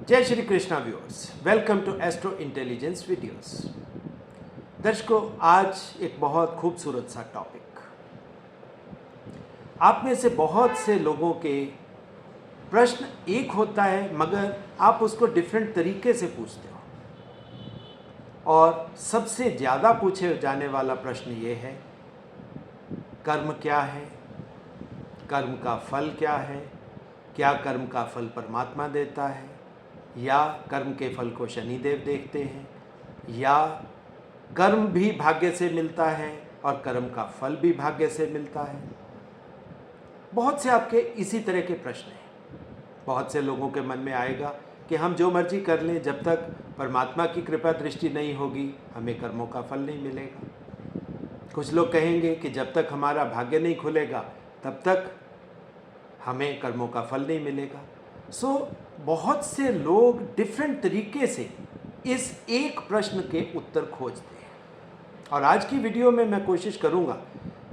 जय Shri Krishna viewers, welcome to Astro Intelligence videos. दर्शकों, आज एक बहुत खूबसूरत सा टॉपिक। आप में से बहुत से लोगों के प्रश्न एक होता है, मगर आप उसको डिफरेंट तरीके से पूछते हो। और सबसे ज़्यादा पूछे जाने वाला प्रश्न ये है, कर्म क्या है, कर्म का फल क्या है, क्या कर्म का फल परमात्मा देता है, या कर्म के फल को शनिदेव देखते हैं, या कर्म भी भाग्य से मिलता है और कर्म का फल भी भाग्य से मिलता है। बहुत से आपके इसी तरह के प्रश्न हैं। बहुत से लोगों के मन में आएगा कि हम जो मर्जी कर लें, जब तक परमात्मा की कृपा दृष्टि नहीं होगी हमें कर्मों का फल नहीं मिलेगा। कुछ लोग कहेंगे कि जब तक हमारा भाग्य नहीं खुलेगा तब तक हमें कर्मों का फल नहीं मिलेगा। बहुत से लोग डिफरेंट तरीके से इस एक प्रश्न के उत्तर खोजते हैं। और आज की वीडियो में मैं कोशिश करूंगा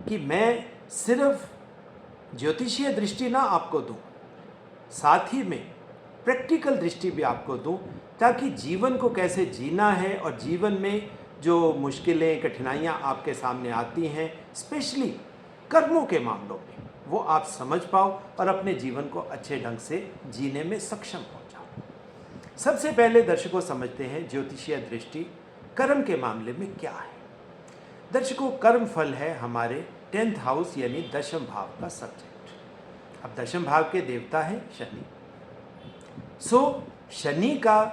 कि मैं सिर्फ ज्योतिषीय दृष्टि ना आपको दूं, साथ ही में प्रैक्टिकल दृष्टि भी आपको दूं, ताकि जीवन को कैसे जीना है और जीवन में जो मुश्किलें कठिनाइयां आपके सामने आती हैं, स्पेशली कर्मों के मामलों में, वो आप समझ पाओ और अपने जीवन को अच्छे ढंग से जीने में सक्षम हो जाओ। सबसे पहले दर्शकों समझते हैं ज्योतिषीय दृष्टि कर्म के मामले में क्या है। दर्शकों, कर्म फल है हमारे 10th हाउस यानी दशम भाव का सब्जेक्ट। अब दशम भाव के देवता है शनि। शनि का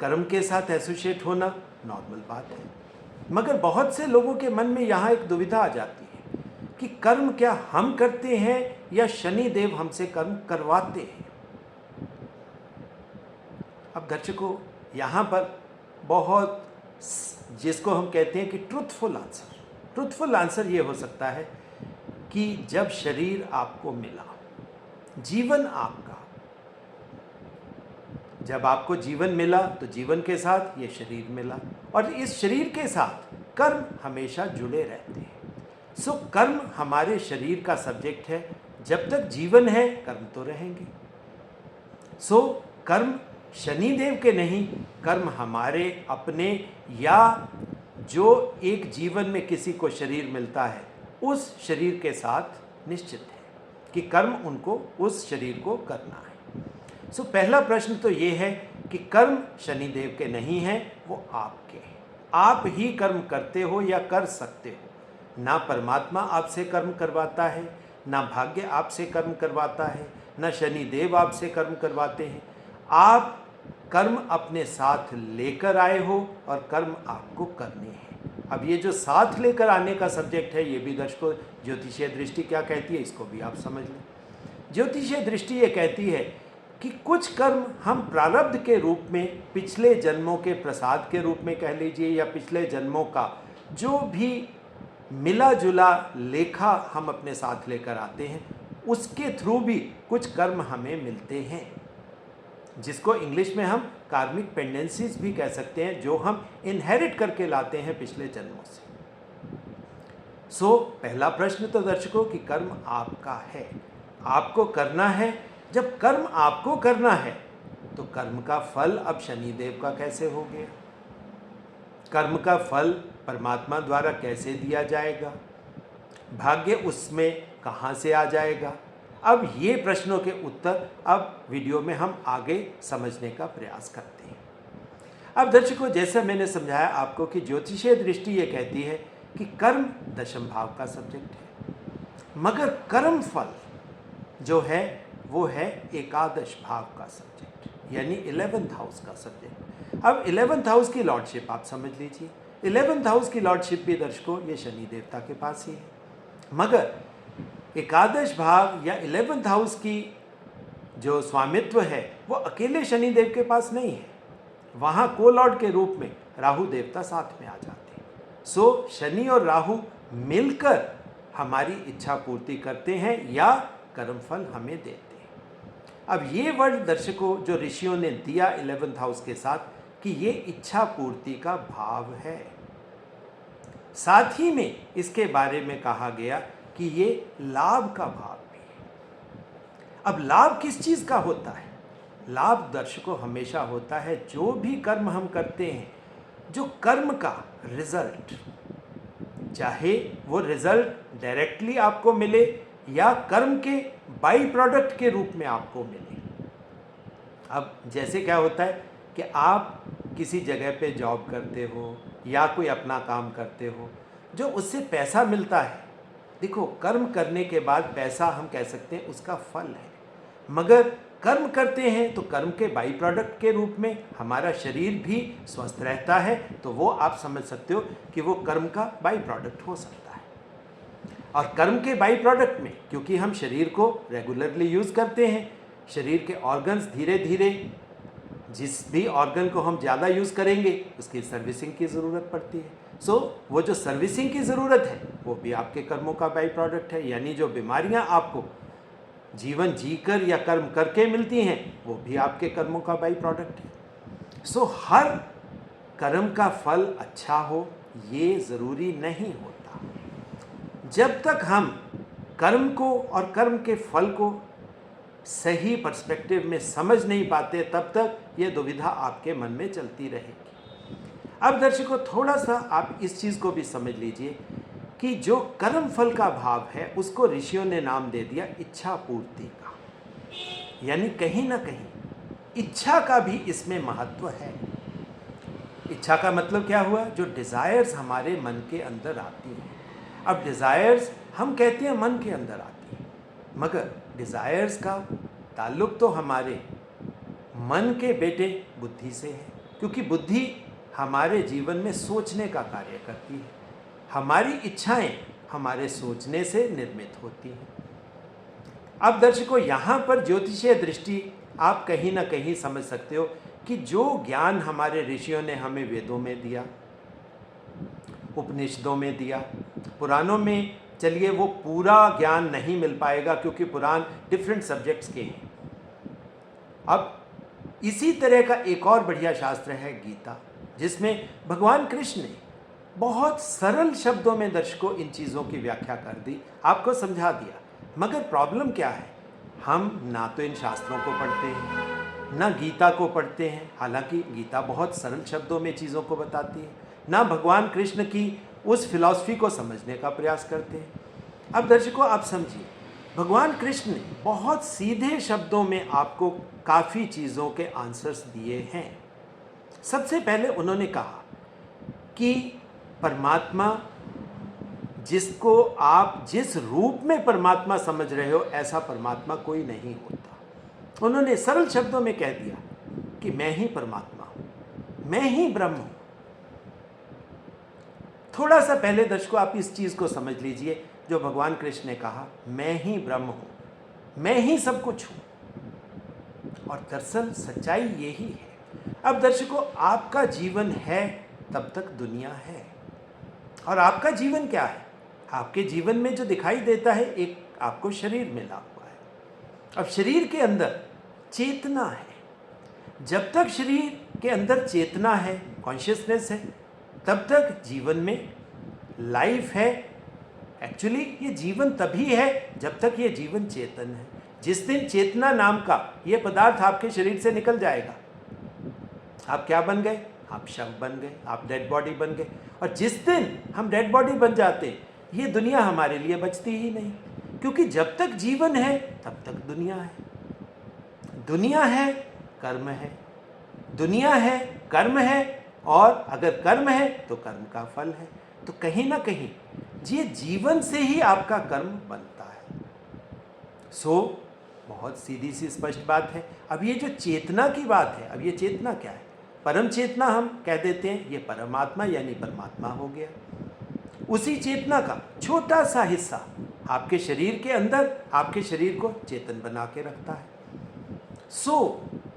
कर्म के साथ एसोसिएट होना नॉर्मल बात है, मगर बहुत से लोगों के मन में यहाँ एक दुविधा आ जाती है कि कर्म क्या हम करते हैं या शनि देव हमसे कर्म करवाते हैं। अब दर्शकों, यहाँ पर बहुत जिसको हम कहते हैं कि ट्रुथफुल आंसर ये हो सकता है कि जब शरीर आपको मिला, जीवन आपका, जब आपको जीवन मिला तो जीवन के साथ ये शरीर मिला, और इस शरीर के साथ कर्म हमेशा जुड़े रहते हैं। कर्म हमारे शरीर का सब्जेक्ट है। जब तक जीवन है कर्म तो रहेंगे। कर्म शनिदेव के नहीं, कर्म हमारे अपने, या जो एक जीवन में किसी को शरीर मिलता है उस शरीर के साथ निश्चित है कि कर्म उनको उस शरीर को करना है। पहला प्रश्न तो ये है कि कर्म शनिदेव के नहीं हैं, वो आपके हैं। आप ही कर्म करते हो या कर सकते हो। ना परमात्मा आपसे कर्म करवाता है, ना भाग्य आपसे कर्म करवाता है, ना शनिदेव आपसे कर्म करवाते हैं। आप कर्म अपने साथ लेकर आए हो और कर्म आपको करने हैं। अब ये जो साथ लेकर आने का सब्जेक्ट है, ये भी दर्शकों ज्योतिषीय दृष्टि क्या कहती है, इसको भी आप समझ लें। ज्योतिषीय दृष्टि ये कहती है कि कुछ कर्म हम प्रारब्ध के रूप में, पिछले जन्मों के प्रसाद के रूप में कह लीजिए, या पिछले जन्मों का जो भी मिला जुला लेखा हम अपने साथ लेकर आते हैं, उसके थ्रू भी कुछ कर्म हमें मिलते हैं, जिसको इंग्लिश में हम कार्मिक पेंडेंसीज भी कह सकते हैं, जो हम इनहेरिट करके लाते हैं पिछले जन्मों से। पहला प्रश्न तो दर्शकों कि कर्म आपका है, आपको करना है। जब कर्म आपको करना है तो कर्म का फल अब शनिदेव का कैसे हो गया? कर्म का फल परमात्मा द्वारा कैसे दिया जाएगा? भाग्य उसमें कहाँ से आ जाएगा? अब ये प्रश्नों के उत्तर अब वीडियो में हम आगे समझने का प्रयास करते हैं। अब दर्शकों, जैसा मैंने समझाया आपको कि ज्योतिषीय दृष्टि ये कहती है कि कर्म दशम भाव का सब्जेक्ट है, मगर कर्म फल जो है वो है एकादश भाव का सब्जेक्ट, यानी 11th हाउस का सब्जेक्ट। अब 11th हाउस की लॉर्डशिप आप समझ लीजिए। 11th हाउस की लॉर्डशिप भी दर्शकों ये शनि देवता के पास ही है, मगर एकादश भाव या 11th हाउस की जो स्वामित्व है वो अकेले शनि देव के पास नहीं है। वहाँ को लॉर्ड के रूप में राहु देवता साथ में आ जाते हैं। शनि और राहु मिलकर हमारी इच्छा पूर्ति करते हैं या कर्मफल हमें देते हैं। अब ये वर्ड दर्शकों जो ऋषियों ने दिया 11th हाउस के साथ कि ये इच्छा पूर्ति का भाव है, साथ ही में इसके बारे में कहा गया कि ये लाभ का भाव भी है। अब लाभ किस चीज का होता है? लाभ दर्शकों हमेशा होता है जो भी कर्म हम करते हैं, जो कर्म का रिजल्ट, चाहे वो रिजल्ट डायरेक्टली आपको मिले या कर्म के बाई प्रोडक्ट के रूप में आपको मिले। अब जैसे क्या होता है कि आप किसी जगह पे जॉब करते हो या कोई अपना काम करते हो, जो उससे पैसा मिलता है, देखो कर्म करने के बाद पैसा हम कह सकते हैं उसका फल है, मगर कर्म करते हैं तो कर्म के बाई प्रोडक्ट के रूप में हमारा शरीर भी स्वस्थ रहता है, तो वो आप समझ सकते हो कि वो कर्म का बाई प्रोडक्ट हो सकता है। और कर्म के बाई प्रोडक्ट में क्योंकि हम शरीर को रेगुलरली यूज़ करते हैं, शरीर के ऑर्गन्स धीरे धीरे, जिस भी ऑर्गन को हम ज़्यादा यूज़ करेंगे उसकी सर्विसिंग की ज़रूरत पड़ती है। सो वो जो सर्विसिंग की ज़रूरत है वो भी आपके कर्मों का बाई प्रोडक्ट है, यानी जो बीमारियां आपको जीवन जीकर या कर्म करके मिलती हैं वो भी आपके कर्मों का बाई प्रोडक्ट है। सो हर कर्म का फल अच्छा हो ये ज़रूरी नहीं होता। जब तक हम कर्म को और कर्म के फल को सही पर्सपेक्टिव में समझ नहीं पाते तब तक ये दुविधा आपके मन में चलती रहेगी। अब दर्शकों थोड़ा सा आप इस चीज़ को भी समझ लीजिए कि जो कर्म फल का भाव है उसको ऋषियों ने नाम दे दिया इच्छा पूर्ति का, यानी कहीं ना कहीं इच्छा का भी इसमें महत्व है। इच्छा का मतलब क्या हुआ? जो डिज़ायर्स हमारे मन के अंदर आती हैं। अब डिज़ायर्स हम कहते हैं मन के अंदर आती हैं, मगर डिज़ायर्स का ताल्लुक़ तो हमारे मन के बेटे बुद्धि से है, क्योंकि बुद्धि हमारे जीवन में सोचने का कार्य करती है। हमारी इच्छाएं हमारे सोचने से निर्मित होती हैं। अब दर्शकों यहाँ पर ज्योतिषीय दृष्टि आप कहीं ना कहीं समझ सकते हो कि जो ज्ञान हमारे ऋषियों ने हमें वेदों में दिया, उपनिषदों में दिया, पुराणों में चलिए वो पूरा ज्ञान नहीं मिल पाएगा क्योंकि पुराण डिफरेंट सब्जेक्ट्स के हैं। अब इसी तरह का एक और बढ़िया शास्त्र है गीता, जिसमें भगवान कृष्ण ने बहुत सरल शब्दों में दर्शकों इन चीज़ों की व्याख्या कर दी, आपको समझा दिया। मगर प्रॉब्लम क्या है, हम ना तो इन शास्त्रों को पढ़ते हैं ना गीता को पढ़ते हैं, हालांकि गीता बहुत सरल शब्दों में चीज़ों को बताती है, ना भगवान कृष्ण की उस फिलॉसफी को समझने का प्रयास करते हैं। अब दर्शकों आप समझिए, भगवान कृष्ण ने बहुत सीधे शब्दों में आपको काफ़ी चीज़ों के आंसर्स दिए हैं। सबसे पहले उन्होंने कहा कि परमात्मा, जिसको आप जिस रूप में परमात्मा समझ रहे हो ऐसा परमात्मा कोई नहीं होता। उन्होंने सरल शब्दों में कह दिया कि मैं ही परमात्मा हूँ, मैं ही ब्रह्म हूँ। थोड़ा सा पहले दर्शकों आप इस चीज़ को समझ लीजिए, जो भगवान कृष्ण ने कहा मैं ही ब्रह्म हूँ, मैं ही सब कुछ हूँ, और दरअसल सच्चाई यही है। अब दर्शकों आपका जीवन है तब तक दुनिया है, और आपका जीवन क्या है? आपके जीवन में जो दिखाई देता है एक आपको शरीर मिला हुआ है। अब शरीर के अंदर चेतना है, जब तक शरीर के अंदर चेतना है, कॉन्शियसनेस है, तब तक जीवन में लाइफ है। एक्चुअली ये जीवन तभी है जब तक ये जीवन चेतन है। जिस दिन चेतना नाम का ये पदार्थ आपके शरीर से निकल जाएगा, आप क्या बन गए? आप शव बन गए, आप डेड बॉडी बन गए। और जिस दिन हम डेड बॉडी बन जाते हैं, ये दुनिया हमारे लिए बचती ही नहीं, क्योंकि जब तक जीवन है तब तक दुनिया है। दुनिया है कर्म है, दुनिया है कर्म है, और अगर कर्म है तो कर्म का फल है। तो कहीं ना कहीं ये जीवन से ही आपका कर्म बनता है। सो बहुत सीधी सी स्पष्ट बात है। अब ये जो चेतना की बात है, अब ये चेतना क्या है? परम चेतना हम कह देते हैं, ये परमात्मा यानी परमात्मा हो गया। उसी चेतना का छोटा सा हिस्सा आपके शरीर के अंदर आपके शरीर को चेतन बना के रखता है। सो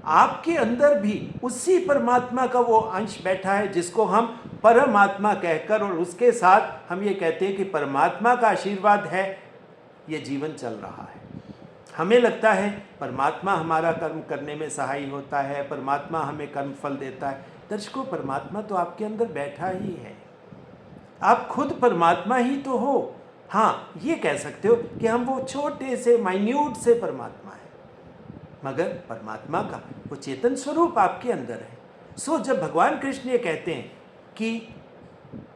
आपके अंदर भी उसी परमात्मा का वो अंश बैठा है जिसको हम परमात्मा कहकर, और उसके साथ हम ये कहते हैं कि परमात्मा का आशीर्वाद है ये जीवन चल रहा है। हमें लगता है परमात्मा हमारा कर्म करने में सहाय होता है, परमात्मा हमें कर्म फल देता है। दर्शकों परमात्मा तो आपके अंदर बैठा ही है, आप खुद परमात्मा ही तो हो। हाँ, ये कह सकते हो कि हम वो छोटे से माइन्यूट से परमात्मा है, मगर परमात्मा का वो चेतन स्वरूप आपके अंदर है। सो जब भगवान कृष्ण ये कहते हैं कि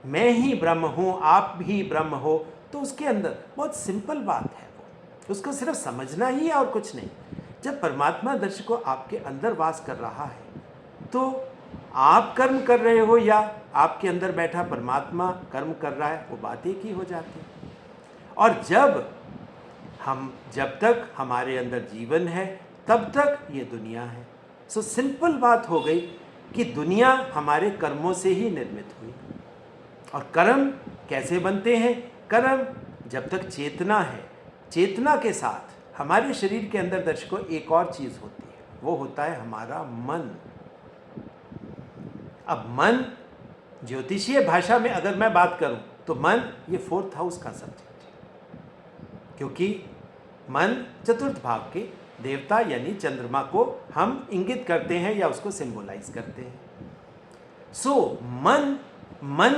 मैं ही ब्रह्म हूँ, आप भी ब्रह्म हो, तो उसके अंदर बहुत सिंपल बात है, वो उसको सिर्फ समझना ही है और कुछ नहीं। जब परमात्मा दर्शको आपके अंदर वास कर रहा है तो आप कर्म कर रहे हो या आपके अंदर बैठा परमात्मा कर्म कर रहा है, वो बात एक ही हो जाती है। और जब तक हमारे अंदर जीवन है तब तक ये दुनिया है। सो सिंपल बात हो गई कि दुनिया हमारे कर्मों से ही निर्मित हुई। और कर्म कैसे बनते हैं? कर्म जब तक चेतना है, चेतना के साथ हमारे शरीर के अंदर दर्शकों एक और चीज़ होती है, वो होता है हमारा मन। अब मन, ज्योतिषीय भाषा में अगर मैं बात करूं तो मन ये 4th हाउस का सब्जेक्ट है, क्योंकि मन चतुर्थ भाव के देवता यानी चंद्रमा को हम इंगित करते हैं या उसको सिंबलाइज करते हैं। सो मन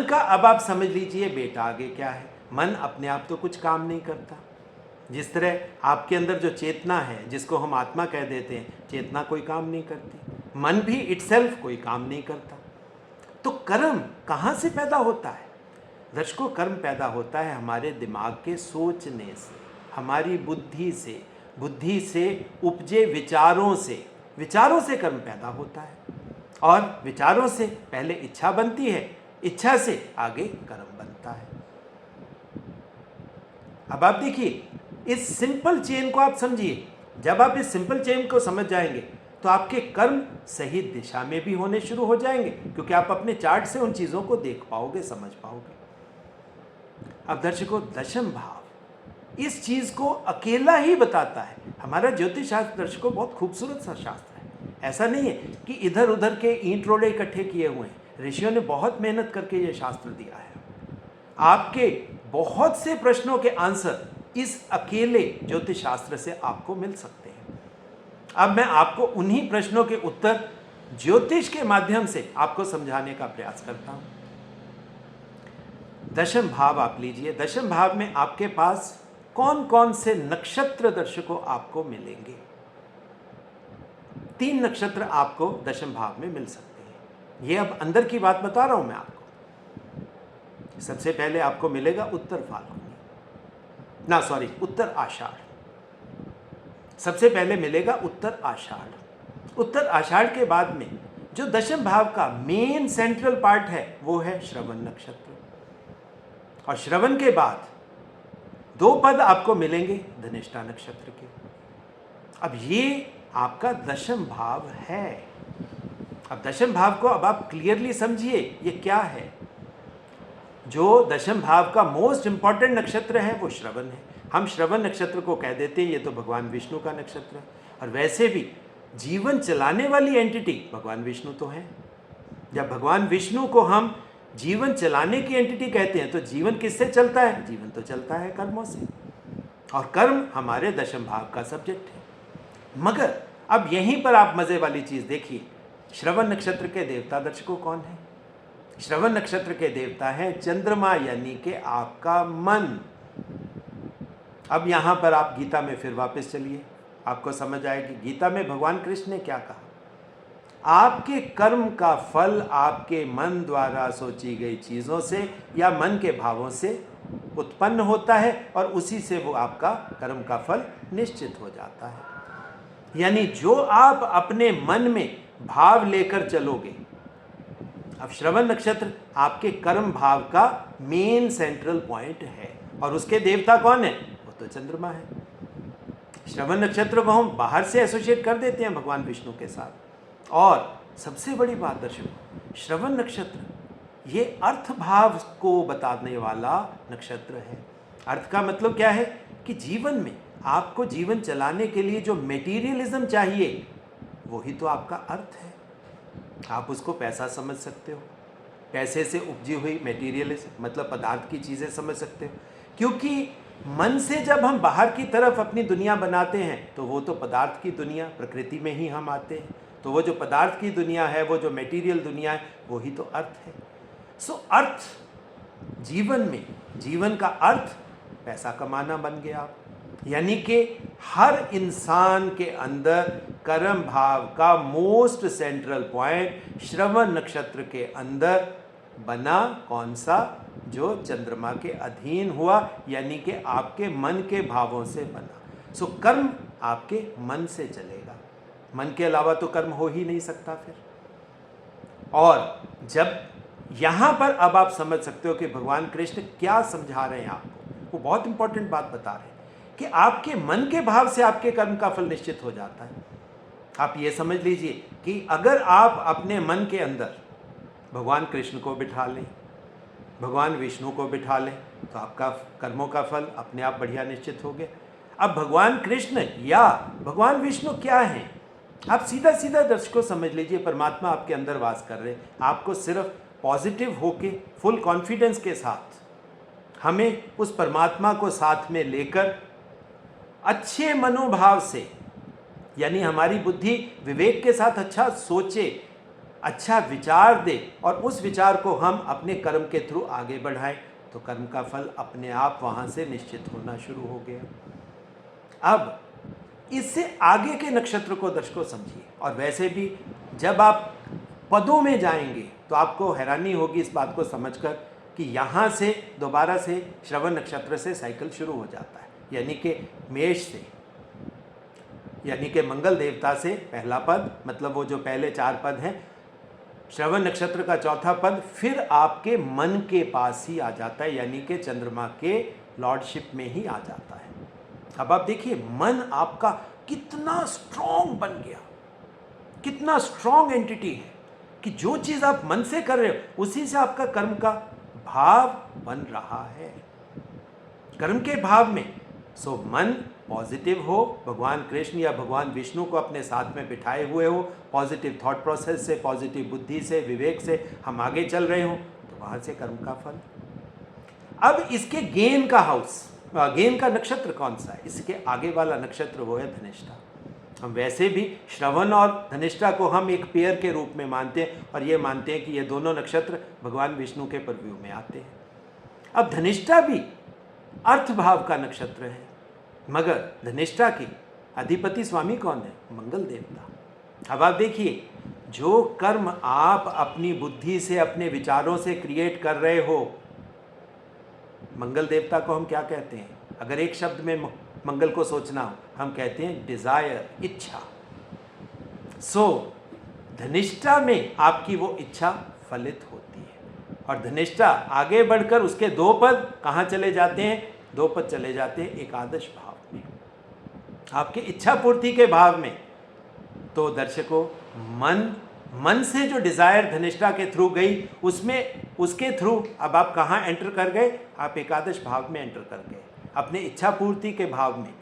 का अब आप समझ लीजिए बेटा आगे क्या है। मन अपने आप तो कुछ काम नहीं करता। जिस तरह आपके अंदर जो चेतना है, जिसको हम आत्मा कह देते हैं, चेतना कोई काम नहीं करती, मन भी इटसेल्फ कोई काम नहीं करता। तो कर्म कहाँ से पैदा होता है? दर्शकों, कर्म पैदा होता है हमारे दिमाग के सोचने से, हमारी बुद्धि से उपजे विचारों से कर्म पैदा होता है। और विचारों से पहले इच्छा बनती है, इच्छा से आगे कर्म बनता है। अब आप देखिए, इस सिंपल चेन को आप समझिए। जब आप इस सिंपल चेन को समझ जाएंगे तो आपके कर्म सही दिशा में भी होने शुरू हो जाएंगे, क्योंकि आप अपने चार्ट से उन चीज़ों को देख पाओगे, समझ पाओगे। अब दर्शकों, दशम भाव इस चीज़ को अकेला ही बताता है। हमारा ज्योतिष शास्त्र दर्शकों बहुत खूबसूरत सा शास्त्र है। ऐसा नहीं है कि इधर उधर के ईंट रोड़े इकट्ठे किए हुए हैं। ऋषियों ने बहुत मेहनत करके ये शास्त्र दिया है। आपके बहुत से प्रश्नों के आंसर इस अकेले ज्योतिष शास्त्र से आपको मिल सकते हैं। अब मैं आपको उन्हीं प्रश्नों के उत्तर ज्योतिष के माध्यम से आपको समझाने का प्रयास करता हूं। दशम भाव आप लीजिए। दशम भाव में आपके पास कौन कौन से नक्षत्र दर्शकों आपको मिलेंगे? 3 नक्षत्र आपको दशम भाव में मिल सकते हैं। ये अब अंदर की बात बता रहा हूं मैं आपको। सबसे पहले आपको मिलेगा उत्तर आषाढ़। सबसे पहले मिलेगा उत्तर आषाढ़। उत्तर आषाढ़ के बाद में जो दशम भाव का मेन सेंट्रल पार्ट है वो है श्रवण नक्षत्र। और श्रवण के बाद 2 पद आपको मिलेंगे धनिष्ठा नक्षत्र के। अब ये आपका दशम भाव है। अब दशम भाव को अब आप क्लियरली समझिए, ये क्या है। जो दशम भाव का मोस्ट इंपॉर्टेंट नक्षत्र है वो श्रवण है। हम श्रवण नक्षत्र को कह देते हैं ये तो भगवान विष्णु का नक्षत्र है। और वैसे भी जीवन चलाने वाली एंटिटी भगवान विष्णु तो है। जब भगवान विष्णु को हम जीवन चलाने की एंटिटी कहते हैं तो जीवन किससे चलता है? जीवन तो चलता है कर्मों से, और कर्म हमारे दशम भाव का सब्जेक्ट है। मगर अब यहीं पर आप मजे वाली चीज देखिए, श्रवण नक्षत्र के देवता दर्शकों कौन है? श्रवण नक्षत्र के देवता है चंद्रमा, यानी कि आपका मन। अब यहां पर आप गीता में फिर वापस चलिए, आपको समझ आएगी गीता में भगवान कृष्ण ने क्या कहा। आपके कर्म का फल आपके मन द्वारा सोची गई चीजों से या मन के भावों से उत्पन्न होता है, और उसी से वो आपका कर्म का फल निश्चित हो जाता है। यानी जो आप अपने मन में भाव लेकर चलोगे। अब श्रवण नक्षत्र आपके कर्म भाव का मेन सेंट्रल पॉइंट है, और उसके देवता कौन है? वो तो चंद्रमा है। श्रवण नक्षत्र को हम बाहर से एसोसिएट कर देते हैं भगवान विष्णु के साथ। और सबसे बड़ी बात दर्शकों, श्रवण नक्षत्र ये अर्थ भाव को बताने वाला नक्षत्र है। अर्थ का मतलब क्या है कि जीवन में आपको जीवन चलाने के लिए जो मेटीरियलिज्म चाहिए वही तो आपका अर्थ है। आप उसको पैसा समझ सकते हो, पैसे से उपजी हुई मेटीरियलिज्म मतलब पदार्थ की चीज़ें समझ सकते हो, क्योंकि मन से जब हम बाहर की तरफ अपनी दुनिया बनाते हैं तो वो तो पदार्थ की दुनिया, प्रकृति में ही हम आते हैं। तो वो जो पदार्थ की दुनिया है, वो जो मेटीरियल दुनिया है, वही तो अर्थ है। सो अर्थ जीवन में, जीवन का अर्थ पैसा कमाना बन गया। यानी कि हर इंसान के अंदर कर्म भाव का मोस्ट सेंट्रल पॉइंट श्रवण नक्षत्र के अंदर बना कौन सा? जो चंद्रमा के अधीन हुआ, यानी कि आपके मन के भावों से बना। सो कर्म आपके मन से चलेगा, मन के अलावा तो कर्म हो ही नहीं सकता फिर। और जब यहाँ पर अब आप समझ सकते हो कि भगवान कृष्ण क्या समझा रहे हैं आपको, वो बहुत इंपॉर्टेंट बात बता रहे हैं कि आपके मन के भाव से आपके कर्म का फल निश्चित हो जाता है। आप ये समझ लीजिए कि अगर आप अपने मन के अंदर भगवान कृष्ण को बिठा लें, भगवान विष्णु को बिठा लें, तो आपका कर्मों का फल अपने आप बढ़िया निश्चित हो गया। अब भगवान कृष्ण या भगवान विष्णु क्या हैं? आप सीधा सीधा दर्शकों समझ लीजिए, परमात्मा आपके अंदर वास कर रहे हैं। आपको सिर्फ पॉजिटिव होके फुल कॉन्फिडेंस के साथ हमें उस परमात्मा को साथ में लेकर अच्छे मनोभाव से, यानी हमारी बुद्धि विवेक के साथ अच्छा सोचे, अच्छा विचार दे और उस विचार को हम अपने कर्म के थ्रू आगे बढ़ाएं, तो कर्म का फल अपने आप वहाँ से निश्चित होना शुरू हो गया। अब इससे आगे के नक्षत्र को दर्शकों समझिए। और वैसे भी जब आप पदों में जाएंगे तो आपको हैरानी होगी इस बात को समझकर कि यहाँ से दोबारा से श्रवण नक्षत्र से साइकिल शुरू हो जाता है, यानी कि मेष से, यानी कि मंगल देवता से पहला पद, मतलब वो जो पहले 4 पद हैं, श्रवण नक्षत्र का चौथा पद फिर आपके मन के पास ही आ जाता है, यानी कि चंद्रमा के लॉर्डशिप में ही आ जाता है। अब आप देखिए मन आपका कितना स्ट्रॉन्ग बन गया, कितना स्ट्रॉन्ग एंटिटी है कि जो चीज आप मन से कर रहे हो उसी से आपका कर्म का भाव बन रहा है। कर्म के भाव में सो मन पॉजिटिव हो, भगवान कृष्ण या भगवान विष्णु को अपने साथ में बिठाए हुए हो, पॉजिटिव थॉट प्रोसेस से, पॉजिटिव बुद्धि से, विवेक से हम आगे चल रहे हो, तो वहां से कर्म का फल। अब इसके गेन का हाउस, गेन का नक्षत्र कौन सा है? इसके आगे वाला नक्षत्र वो है धनिष्ठा। हम वैसे भी श्रवण और धनिष्ठा को हम एक पेयर के रूप में मानते हैं और ये मानते हैं कि ये दोनों नक्षत्र भगवान विष्णु के परव्यू में आते हैं। अब धनिष्ठा भी अर्थ भाव का नक्षत्र है, मगर धनिष्ठा की अधिपति स्वामी कौन है? मंगल देवता। अब आप देखिए, जो कर्म आप अपनी बुद्धि से, अपने विचारों से क्रिएट कर रहे हो, मंगल देवता को हम क्या कहते हैं? अगर एक शब्द में मंगल को सोचना हो, हम कहते हैं डिजायर, इच्छा। सो धनिष्ठा में आपकी वो इच्छा फलित होती है। और धनिष्ठा आगे बढ़कर उसके 2 पद कहाँ चले जाते हैं? 2 पद चले जाते हैं एकादश भाव में, आपके इच्छा पूर्ति के भाव में। तो दर्शकों, मन से जो डिजायर धनिष्ठा के थ्रू गई, उसमें उसके थ्रू अब आप कहाँ एंटर कर गए? आप एकादश भाव में एंटर कर गए, अपने इच्छा पूर्ति के भाव में।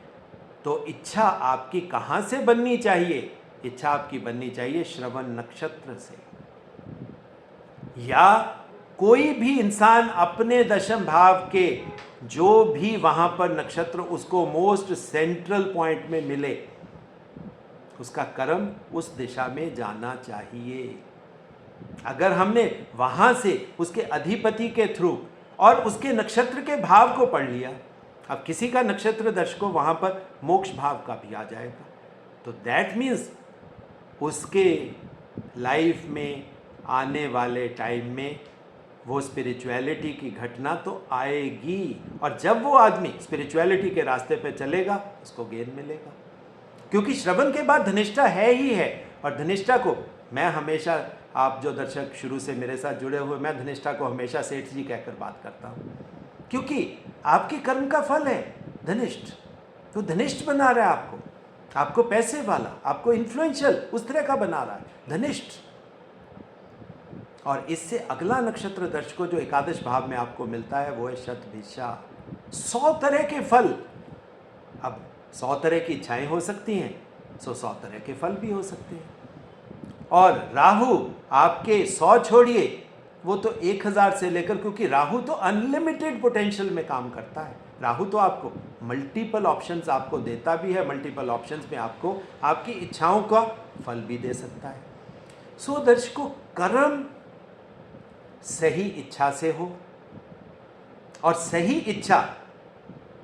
तो इच्छा आपकी कहाँ से बननी चाहिए? इच्छा आपकी बननी चाहिए श्रवण नक्षत्र से। या कोई भी इंसान अपने दशम भाव के जो भी वहां पर नक्षत्र उसको मोस्ट सेंट्रल पॉइंट में मिले, उसका कर्म उस दिशा में जाना चाहिए। अगर हमने वहां से उसके अधिपति के थ्रू और उसके नक्षत्र के भाव को पढ़ लिया, अब किसी का नक्षत्र दर्शकों वहां पर मोक्ष भाव का भी आ जाएगा, तो दैट मीन्स उसके लाइफ में आने वाले टाइम में वो स्पिरिचुअलिटी की घटना तो आएगी। और जब वो आदमी स्पिरिचुअलिटी के रास्ते पे चलेगा, उसको गेन मिलेगा, क्योंकि श्रवण के बाद धनिष्ठा है ही है। और धनिष्ठा को मैं हमेशा, आप जो दर्शक शुरू से मेरे साथ जुड़े हुए, मैं धनिष्ठा को हमेशा सेठ जी कहकर बात करता हूँ, क्योंकि आपके कर्म का फल है धनिष्ठ। तो धनिष्ठ बना रहा है आपको पैसे वाला, आपको इन्फ्लुएंशियल उस तरह का बना रहा है धनिष्ठ। और इससे अगला नक्षत्र दर्शकों जो एकादश भाव में आपको मिलता है वो है शतभिषा। 100 तरह के फल। अब 100 तरह की इच्छाएं हो सकती हैं, 100 तरह के फल भी हो सकते हैं। और राहु आपके 100 छोड़िए, वो तो 1000 से लेकर, क्योंकि राहु तो अनलिमिटेड पोटेंशियल में काम करता है। राहु तो आपको मल्टीपल ऑप्शंस आपको देता भी है, मल्टीपल ऑप्शंस में आपको आपकी इच्छाओं का फल भी दे सकता है। सो दर्शकों, कर्म सही इच्छा से हो, और सही इच्छा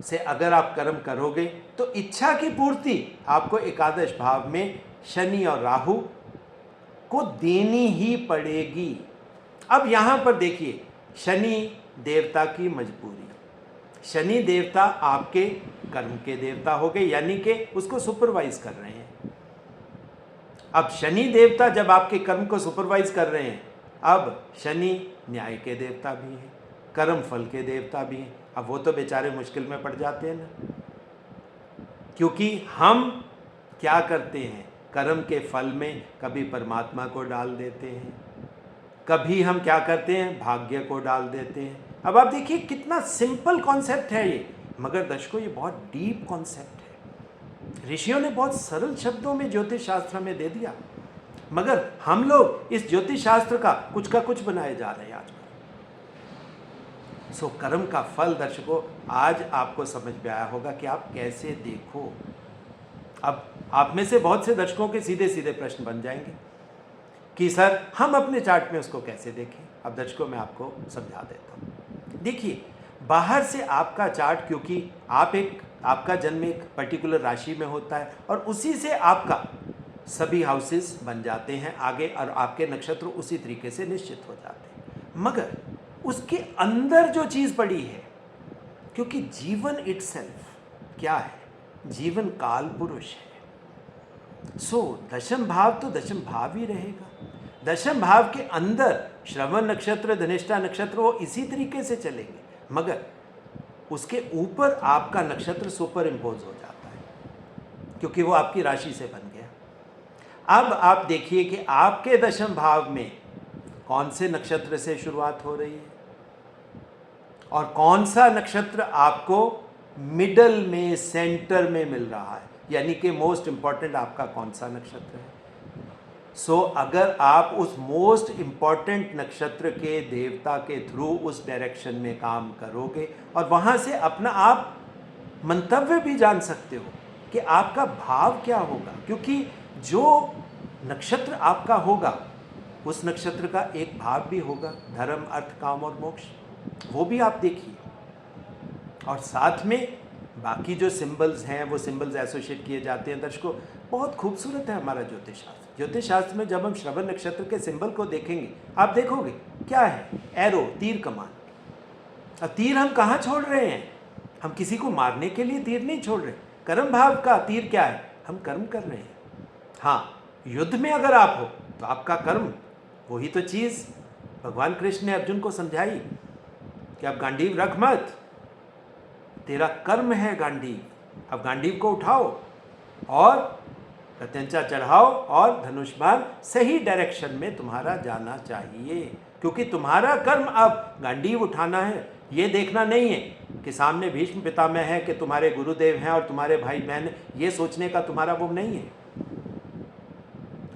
से अगर आप कर्म करोगे तो इच्छा की पूर्ति आपको एकादश भाव में शनि और राहु को देनी ही पड़ेगी। अब यहाँ पर देखिए, शनि देवता की मजबूरी, शनि देवता आपके कर्म के देवता हो गए, यानी कि उसको सुपरवाइज कर रहे हैं। अब शनि देवता जब आपके कर्म को सुपरवाइज कर रहे हैं, अब शनि न्याय के देवता भी हैं, कर्म फल के देवता भी हैं। अब वो तो बेचारे मुश्किल में पड़ जाते हैं ना, क्योंकि हम क्या करते हैं, कर्म के फल में कभी परमात्मा को डाल देते हैं, कभी हम क्या करते हैं, भाग्य को डाल देते हैं। अब आप देखिए कितना सिंपल कॉन्सेप्ट है ये, मगर दर्शकों ये बहुत डीप कॉन्सेप्ट है। ऋषियों ने बहुत सरल शब्दों में ज्योतिष शास्त्र में दे दिया, मगर हम लोग इस ज्योतिष शास्त्र का कुछ बनाए जा रहे हैं आजकल। सो कर्म का फल दर्शकों आज आपको समझ में आया होगा कि आप कैसे देखो। अब आप में से बहुत से दर्शकों के सीधे सीधे प्रश्न बन जाएंगे कि सर हम अपने चार्ट में उसको कैसे देखें। अब दर्शकों मैं आपको समझा देता हूँ। देखिए, बाहर से आपका चार्ट, क्योंकि आपका जन्म एक पर्टिकुलर राशि में होता है और उसी से आपका सभी हाउसेस बन जाते हैं आगे, और आपके नक्षत्र उसी तरीके से निश्चित हो जाते हैं। मगर उसके अंदर जो चीज़ पड़ी है, क्योंकि जीवन इटसेल्फ क्या है, जीवन काल पुरुष है। सो दशम भाव तो दशम भाव ही रहेगा। दशम भाव के अंदर श्रवण नक्षत्र, धनिष्ठा नक्षत्र वो इसी तरीके से चलेंगे, मगर उसके ऊपर आपका नक्षत्र सुपर इम्पोज हो जाता है, क्योंकि वो आपकी राशि से बन गया। अब आप देखिए कि आपके दशम भाव में कौन से नक्षत्र से शुरुआत हो रही है और कौन सा नक्षत्र आपको मिडल में, सेंटर में मिल रहा है, यानी कि मोस्ट इंपॉर्टेंट आपका कौन सा नक्षत्र है। सो अगर आप उस मोस्ट इंपॉर्टेंट नक्षत्र के देवता के थ्रू उस डायरेक्शन में काम करोगे और वहाँ से अपना आप मंतव्य भी जान सकते हो कि आपका भाव क्या होगा, क्योंकि जो नक्षत्र आपका होगा उस नक्षत्र का एक भाव भी होगा धर्म, अर्थ, काम और मोक्ष, वो भी आप देखिए। और साथ में बाकी जो सिंबल्स हैं वो सिंबल्स एसोसिएट किए जाते हैं। दर्शकों बहुत खूबसूरत है हमारा ज्योतिष शास्त्र। ज्योतिष शास्त्र में जब हम श्रवण नक्षत्र के सिंबल को देखेंगे, आप देखोगे क्या है, एरो, तीर कमान। अब तीर हम कहाँ छोड़ रहे हैं, हम किसी को मारने के लिए तीर नहीं छोड़ रहे। कर्म भाव का तीर क्या है, हम कर्म कर रहे हैं। हाँ, युद्ध में अगर आप हो तो आपका कर्म, वही तो चीज़ भगवान कृष्ण ने अर्जुन को समझाई कि अब गांडीव रख मत, तेरा कर्म है गांडीव, अब गांडीव को उठाओ और प्रत्यंचा चढ़ाओ और धनुष बाण सही डायरेक्शन में तुम्हारा जाना चाहिए, क्योंकि तुम्हारा कर्म अब गांडीव उठाना है। ये देखना नहीं है कि सामने भीष्म पितामह है, कि तुम्हारे गुरुदेव हैं और तुम्हारे भाई बहन, ये सोचने का तुम्हारा वो नहीं है।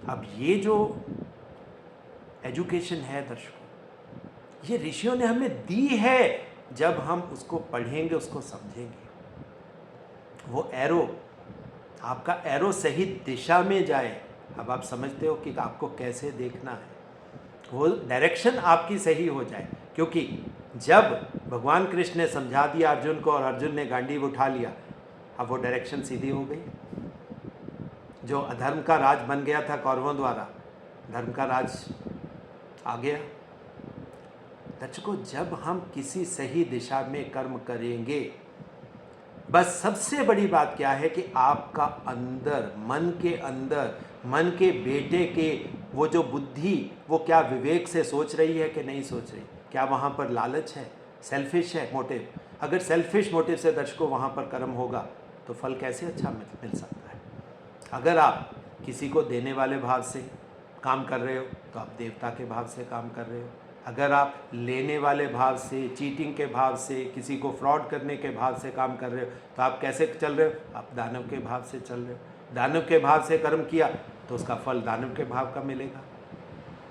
अब ये जो एजुकेशन है दर्शकों, ये ऋषियों ने हमें दी है। जब हम उसको पढ़ेंगे, उसको समझेंगे, वो एरो, आपका एरो सही दिशा में जाए। अब आप समझते हो कि आपको कैसे देखना है, वो डायरेक्शन आपकी सही हो जाए। क्योंकि जब भगवान कृष्ण ने समझा दिया अर्जुन को और अर्जुन ने गांडीव उठा लिया, अब वो डायरेक्शन सीधी हो गई। जो अधर्म का राज बन गया था कौरवों द्वारा, धर्म का राज आ गया। दर्शकों जब हम किसी सही दिशा में कर्म करेंगे, बस सबसे बड़ी बात क्या है कि आपका अंदर, मन के अंदर, मन के बेटे के वो जो बुद्धि, वो क्या विवेक से सोच रही है कि नहीं सोच रही, क्या वहाँ पर लालच है, सेल्फिश है मोटिव। अगर सेल्फिश मोटिव से दर्शकों वहाँ पर कर्म होगा तो फल कैसे अच्छा मिल सकता है। अगर आप किसी को देने वाले भाव से काम कर रहे हो तो आप देवता के भाव से काम कर रहे हो। अगर आप लेने वाले भाव से, चीटिंग के भाव से, किसी को फ्रॉड करने के भाव से काम कर रहे हो तो आप कैसे चल रहे हो, आप दानव के भाव से चल रहे हो। दानव के भाव से कर्म किया तो उसका फल दानव के भाव का मिलेगा।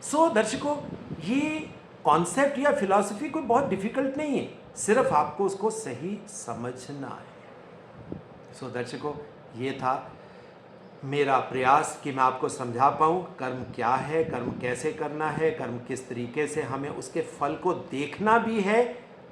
सो दर्शकों ये कॉन्सेप्ट या फिलॉसफी कोई बहुत डिफिकल्ट नहीं है, सिर्फ आपको उसको सही समझना है। सो दर्शकों ये था मेरा प्रयास कि मैं आपको समझा पाऊँ कर्म क्या है, कर्म कैसे करना है, कर्म किस तरीके से हमें उसके फल को देखना भी है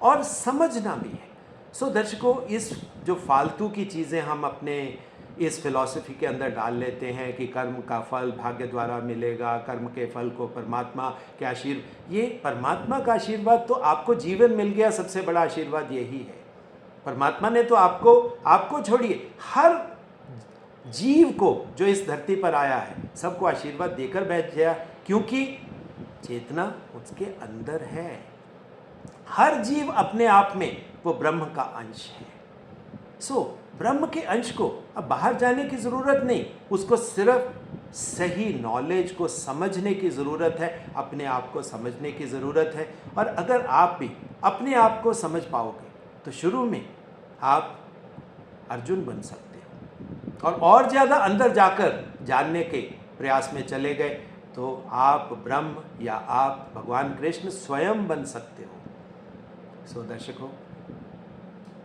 और समझना भी है। सो दर्शकों, इस जो फालतू की चीज़ें हम अपने इस फिलॉसफी के अंदर डाल लेते हैं कि कर्म का फल भाग्य द्वारा मिलेगा, कर्म के फल को परमात्मा के आशीर्वाद, ये परमात्मा का आशीर्वाद तो आपको जीवन मिल गया, सबसे बड़ा आशीर्वाद यही है। परमात्मा ने तो आपको छोड़िए, हर जीव को जो इस धरती पर आया है सबको आशीर्वाद देकर बैठ गया, क्योंकि चेतना उसके अंदर है। हर जीव अपने आप में वो ब्रह्म का अंश है। सो ब्रह्म के अंश को अब बाहर जाने की ज़रूरत नहीं, उसको सिर्फ सही नॉलेज को समझने की ज़रूरत है, अपने आप को समझने की ज़रूरत है। और अगर आप भी अपने आप को समझ पाओगे तो शुरू में आप अर्जुन बन सकते हो, और ज़्यादा अंदर जाकर जानने के प्रयास में चले गए तो आप ब्रह्म या आप भगवान कृष्ण स्वयं बन सकते हो। सो दर्शकों,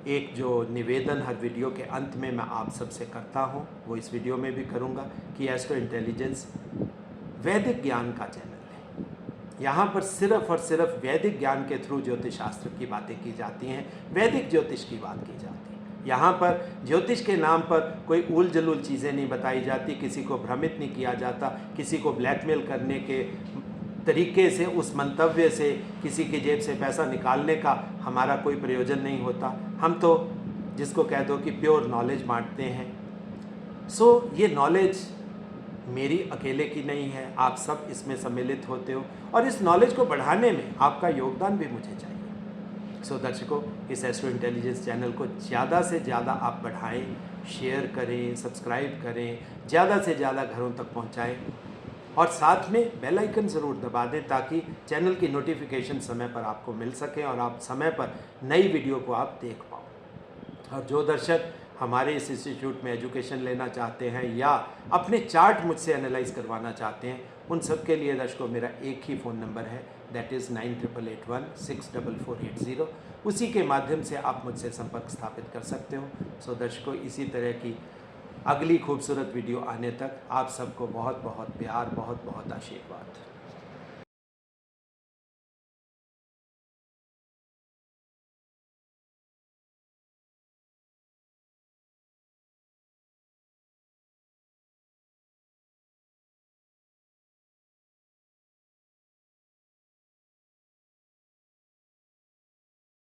एक जो निवेदन हर वीडियो के अंत में मैं आप सबसे करता हूँ, वो इस वीडियो में भी करूँगा कि एस्ट्रो इंटेलिजेंस वैदिक ज्ञान का चैनल है। यहाँ पर सिर्फ और सिर्फ वैदिक ज्ञान के थ्रू ज्योतिष शास्त्र की बातें की जाती हैं, वैदिक ज्योतिष की बात की जाती है। यहाँ पर ज्योतिष के नाम पर कोई उल जलूल चीज़ें नहीं बताई जाती, किसी को भ्रमित नहीं किया जाता, किसी को ब्लैकमेल करने के तरीके से, उस मंतव्य से किसी की जेब से पैसा निकालने का हमारा कोई प्रयोजन नहीं होता। हम तो जिसको कह दो कि प्योर नॉलेज बांटते हैं। सो ये नॉलेज मेरी अकेले की नहीं है, आप सब इसमें सम्मिलित होते हो और इस नॉलेज को बढ़ाने में आपका योगदान भी मुझे चाहिए। सो दर्शकों, इस एस्ट्रो इंटेलिजेंस चैनल को ज़्यादा से ज़्यादा आप बढ़ाएं, शेयर करें, सब्सक्राइब करें, ज़्यादा से ज़्यादा घरों तक पहुंचाएं और साथ में बेल आइकन ज़रूर दबा दें ताकि चैनल की नोटिफिकेशन समय पर आपको मिल सके और आप समय पर नई वीडियो को आप देख पाओ। और जो दर्शक हमारे इस इंस्टीट्यूट में एजुकेशन लेना चाहते हैं या अपने चार्ट मुझसे एनालाइज करवाना चाहते हैं, उन सब के लिए दर्शकों मेरा एक ही फ़ोन नंबर है, दैट इज़ 9881 उसी के माध्यम से आप मुझसे संपर्क स्थापित कर सकते हो। सो दर्शकों, इसी तरह की अगली खूबसूरत वीडियो आने तक आप सबको बहुत बहुत प्यार, बहुत बहुत आशीर्वाद।